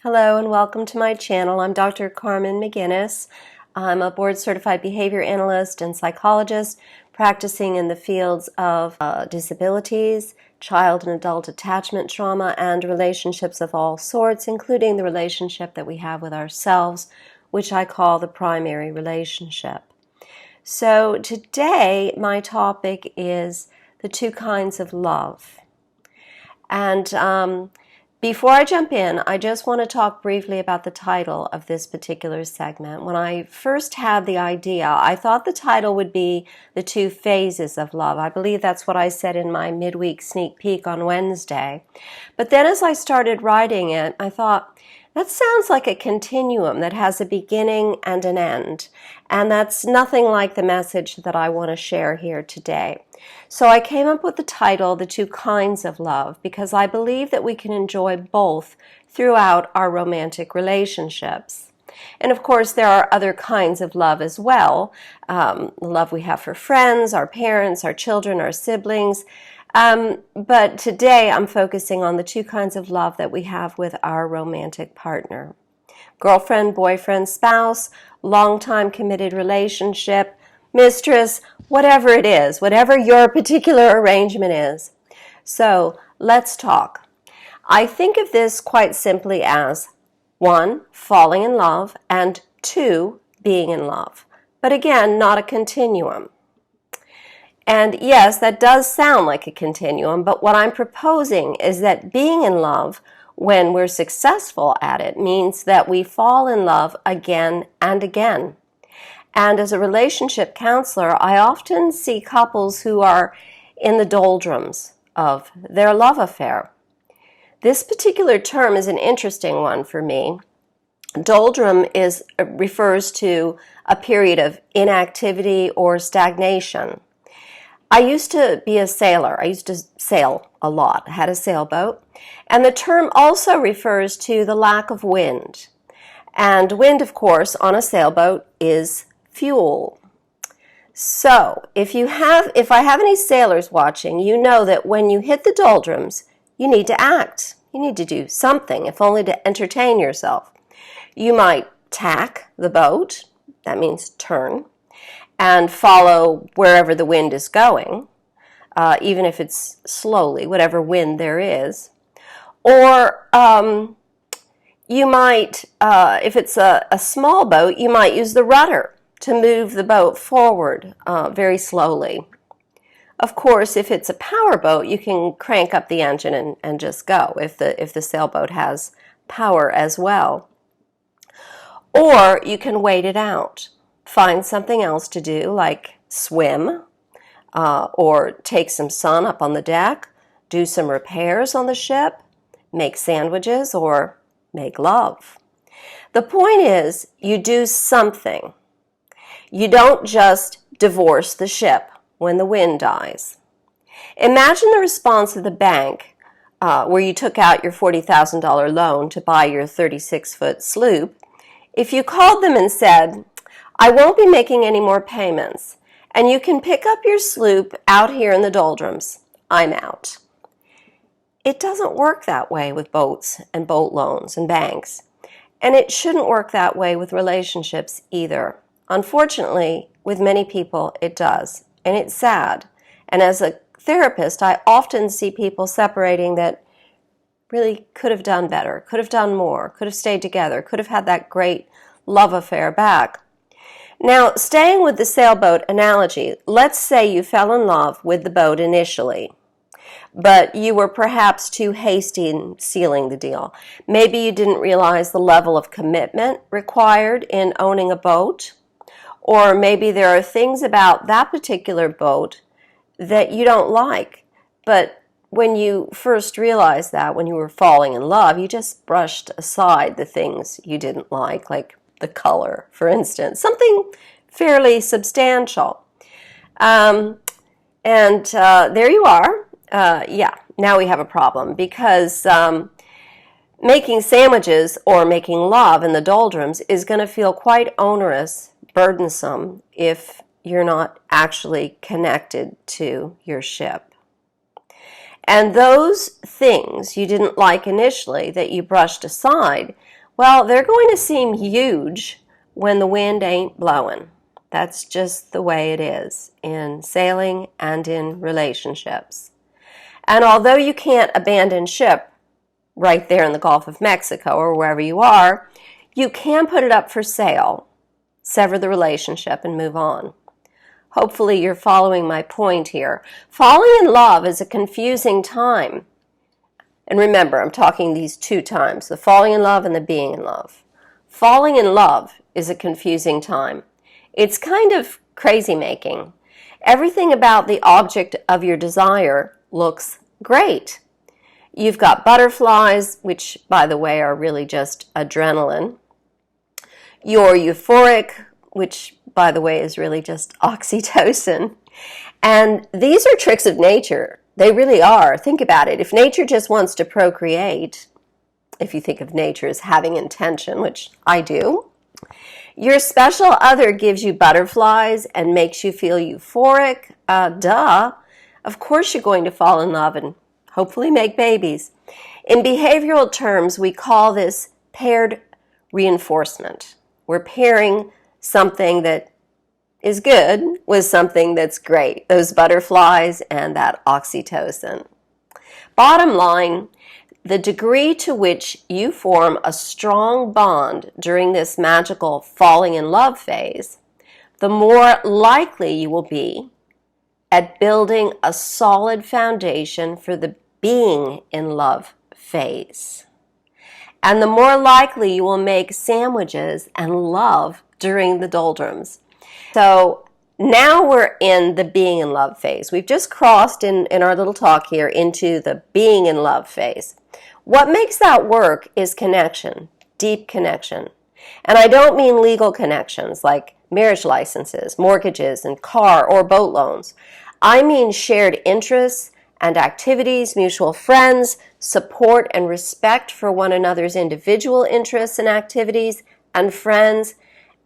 Hello and welcome to my channel. I'm Dr. Carmen McGuinness. I'm a board-certified behavior analyst and psychologist practicing in the fields of disabilities, child and adult attachment trauma, and relationships of all sorts, including the relationship that we have with ourselves, which I call the primary relationship. So today my topic is the two kinds of love. And before I jump in, I just want to talk briefly about the title of this particular segment. When I first had the idea, I thought the title would be The Two Phases of Love. I believe that's what I said in my midweek sneak peek on Wednesday. But then as I started writing it, I thought, that sounds like a continuum that has a beginning and an end. And that's nothing like the message that I want to share here today. So I came up with the title, The Two Kinds of Love, because I believe that we can enjoy both throughout our romantic relationships. And of course, there are other kinds of love as well. The love we have for friends, our parents, our children, our siblings. But today I'm focusing on the two kinds of love that we have with our romantic partner. Girlfriend, boyfriend, spouse, long-time committed relationship, mistress, whatever it is, whatever your particular arrangement is. So let's talk. I think of this quite simply as 1, falling in love, and 2, being in love. But again, not a continuum. And yes, that does sound like a continuum, but what I'm proposing is that being in love, when we're successful at it, means that we fall in love again and again. And as a relationship counselor, I often see couples who are in the doldrums of their love affair. This particular term is an interesting one for me. Doldrum refers to a period of inactivity or stagnation. I used to be a sailor. I used to sail a lot. I had a sailboat. And the term also refers to the lack of wind. And wind, of course, on a sailboat is fuel. So, if I have any sailors watching, you know that when you hit the doldrums, you need to act. You need to do something, if only to entertain yourself. You might tack the boat, that means turn, and follow wherever the wind is going, even if it's slowly, whatever wind there is. Or you might, if it's a small boat, you might use the rudder to move the boat forward very slowly. Of course, if it's a power boat, you can crank up the engine and just go if the sailboat has power as well. Or you can wait it out. Find something else to do, like swim, or take some sun up on the deck, do some repairs on the ship, make sandwiches, or make love. The point is, you do something. You don't just divorce the ship when the wind dies. Imagine the response of the bank where you took out your $40,000 loan to buy your 36-foot sloop. If you called them and said, I won't be making any more payments, and you can pick up your sloop out here in the doldrums. I'm out. It doesn't work that way with boats and boat loans and banks, and it shouldn't work that way with relationships either. Unfortunately, with many people, it does, and it's sad. And as a therapist, I often see people separating that really could have done better, could have done more, could have stayed together, could have had that great love affair back. Now, staying with the sailboat analogy, let's say you fell in love with the boat initially, but you were perhaps too hasty in sealing the deal. Maybe you didn't realize the level of commitment required in owning a boat, or maybe there are things about that particular boat that you don't like, but when you first realized that, when you were falling in love, you just brushed aside the things you didn't like the color, for instance, something fairly substantial. There you are. Now we have a problem because making sandwiches or making love in the doldrums is going to feel quite onerous, burdensome, if you're not actually connected to your ship. And those things you didn't like initially that you brushed aside, well, they're going to seem huge when the wind ain't blowing. That's just the way it is in sailing and in relationships. And although you can't abandon ship right there in the Gulf of Mexico or wherever you are, you can put it up for sale, sever the relationship, and move on. Hopefully you're following my point here. Falling in love is a confusing time. And remember, I'm talking these two times, the falling in love and the being in love. Falling in love is a confusing time. It's kind of crazy-making. Everything about the object of your desire looks great. You've got butterflies, which, by the way, are really just adrenaline. You're euphoric, which, by the way, is really just oxytocin. And these are tricks of nature. They really are. Think about it. If nature just wants to procreate, if you think of nature as having intention, which I do, your special other gives you butterflies and makes you feel euphoric. Of course you're going to fall in love and hopefully make babies. In behavioral terms, we call this paired reinforcement. We're pairing something that is good with something that's great, those butterflies and that oxytocin. Bottom line, the degree to which you form a strong bond during this magical falling in love phase, the more likely you will be at building a solid foundation for the being in love phase. And the more likely you will make sandwiches and love during the doldrums. So now we're in the being in love phase. We've just crossed in our little talk here into the being in love phase. What makes that work is connection, deep connection. And I don't mean legal connections like marriage licenses, mortgages, and car or boat loans. I mean shared interests and activities, mutual friends, support and respect for one another's individual interests and activities and friends.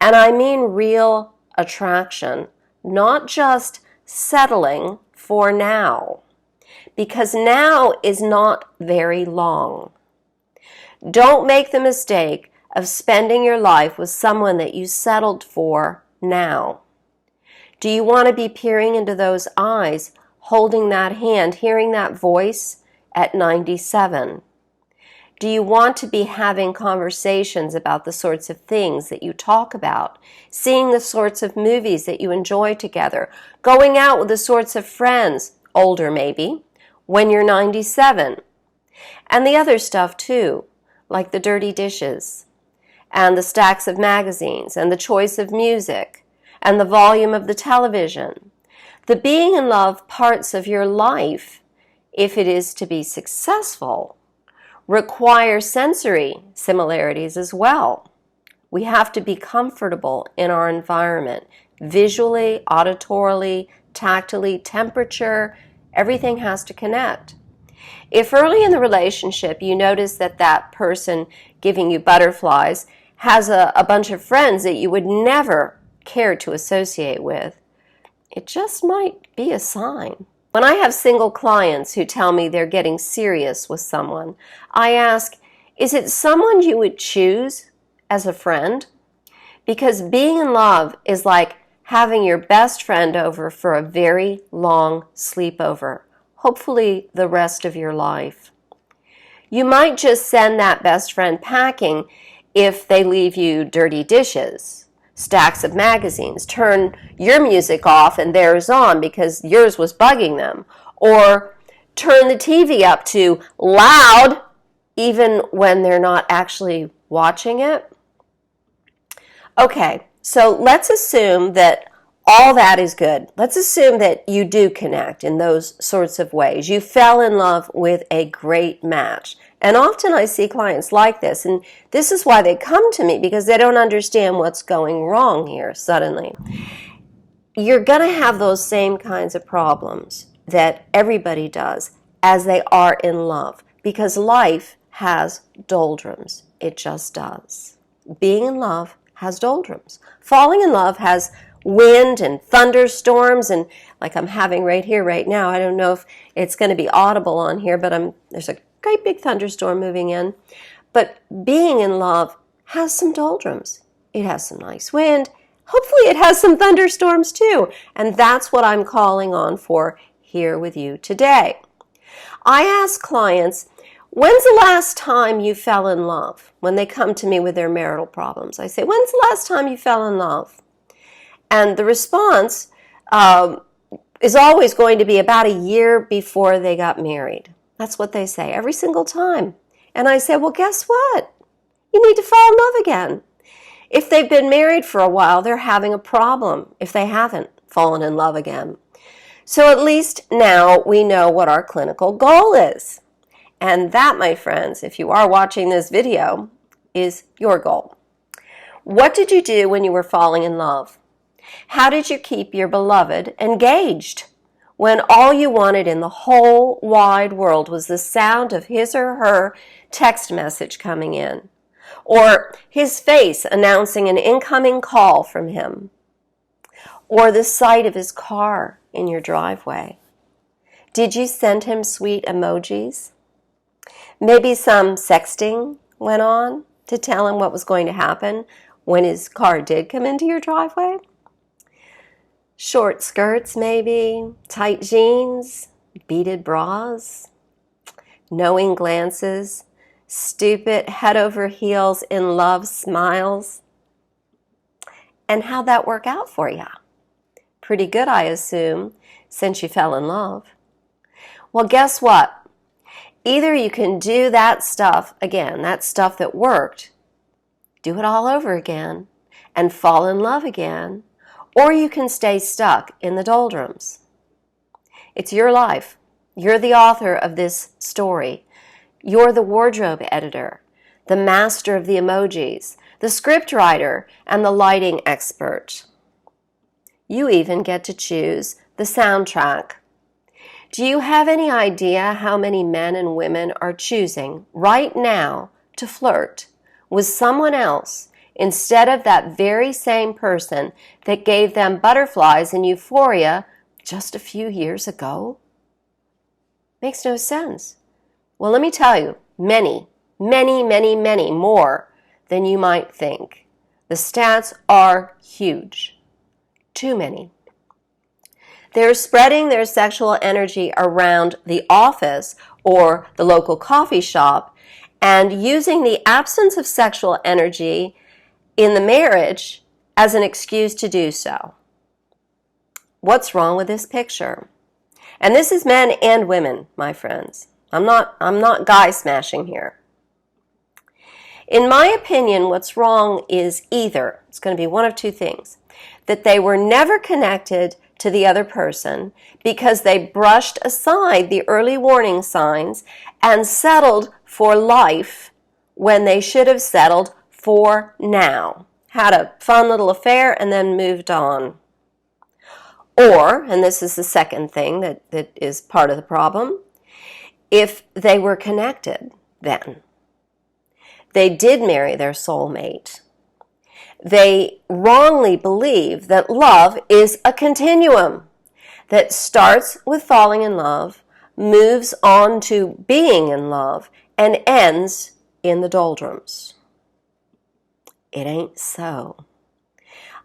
And I mean real attraction, not just settling for now, because now is not very long. Don't make the mistake of spending your life with someone that you settled for now. Do you want to be peering into those eyes, holding that hand, hearing that voice at 97? Do you want to be having conversations about the sorts of things that you talk about, seeing the sorts of movies that you enjoy together, going out with the sorts of friends, older maybe, when you're 97? And the other stuff too, like the dirty dishes, and the stacks of magazines, and the choice of music, and the volume of the television. The being in love parts of your life, if it is to be successful, require sensory similarities as well. We have to be comfortable in our environment, visually, auditorily, tactily, temperature, everything has to connect. If early in the relationship you notice that that person giving you butterflies has a bunch of friends that you would never care to associate with, it just might be a sign. When I have single clients who tell me they're getting serious with someone, I ask, is it someone you would choose as a friend? Because being in love is like having your best friend over for a very long sleepover, hopefully the rest of your life. You might just send that best friend packing if they leave you dirty dishes, stacks of magazines, turn your music off and theirs on because yours was bugging them, or turn the TV up to loud even when they're not actually watching it. Okay, so let's assume that all that is good. Let's assume that you do connect in those sorts of ways. You fell in love with a great match. And often I see clients like this, and this is why they come to me, because they don't understand what's going wrong here suddenly. You're going to have those same kinds of problems that everybody does as they are in love, because life has doldrums. It just does. Being in love has doldrums. Falling in love has wind and thunderstorms, and like I'm having right here, right now. I don't know if it's going to be audible on here, but there's a great big thunderstorm moving in. But being in love has some doldrums. It has some nice wind. Hopefully it has some thunderstorms too. And that's what I'm calling on for here with you today. I ask clients, when's the last time you fell in love? When they come to me with their marital problems, I say, when's the last time you fell in love? And the response is always going to be about a year before they got married. That's what they say every single time. And I say, well, guess what? You need to fall in love again. If they've been married for a while, they're having a problem if they haven't fallen in love again. So at least now we know what our clinical goal is. And that, my friends, if you are watching this video, is your goal. What did you do when you were falling in love? How did you keep your beloved engaged when all you wanted in the whole wide world was the sound of his or her text message coming in, or his face announcing an incoming call from him, or the sight of his car in your driveway? Did you send him sweet emojis? Maybe some sexting went on to tell him what was going to happen when his car did come into your driveway? Short skirts maybe, tight jeans, beaded bras, knowing glances, stupid head over heels in love smiles. And how'd that work out for you? Pretty good, I assume, since you fell in love. Well, guess what? Either you can do that stuff again, that stuff that worked, do it all over again, and fall in love again, or you can stay stuck in the doldrums. It's your life. You're the author of this story. You're the wardrobe editor, the master of the emojis, the script writer, and the lighting expert. You even get to choose the soundtrack. Do you have any idea how many men and women are choosing right now to flirt with someone else instead of that very same person that gave them butterflies and euphoria just a few years ago? Makes no sense. Well, let me tell you, many more than you might think. The stats are huge. Too many. They're spreading their sexual energy around the office or the local coffee shop and using the absence of sexual energy in the marriage as an excuse to do so. What's wrong with this picture? And this is men and women, my friends. I'm not guy smashing here. In my opinion, what's wrong is either, it's going to be one of two things, that they were never connected to the other person because they brushed aside the early warning signs and settled for life when they should have settled for now. Had a fun little affair and then moved on. Or, and this is the second thing that is part of the problem, if they were connected then. They did marry their soulmate. They wrongly believe that love is a continuum that starts with falling in love, moves on to being in love, and ends in the doldrums. It ain't so.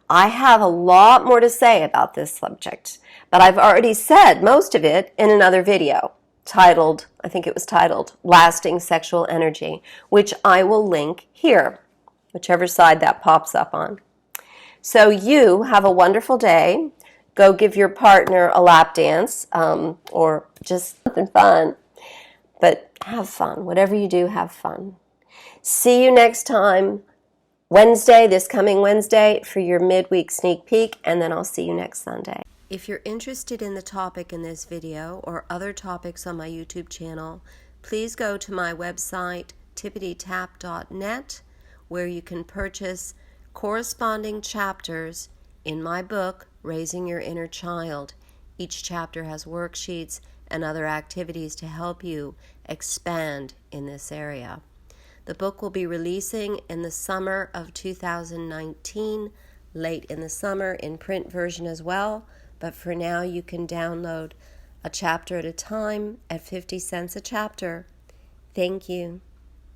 I have a lot more to say about this subject, but I've already said most of it in another video titled, I think it was titled, Lasting Sexual Energy, which I will link here, whichever side that pops up on. So you have a wonderful day. Go give your partner a lap dance or just something fun. But have fun. Whatever you do, have fun. See you next time, Wednesday, this coming Wednesday, for your midweek sneak peek, and then I'll see you next Sunday. If you're interested in the topic in this video or other topics on my YouTube channel, please go to my website, tippitytap.net, where you can purchase corresponding chapters in my book, Raising Your Inner Child. Each chapter has worksheets and other activities to help you expand in this area. The book will be releasing in the summer of 2019, late in the summer in print version as well, but for now you can download a chapter at a time at 50 cents a chapter. Thank you.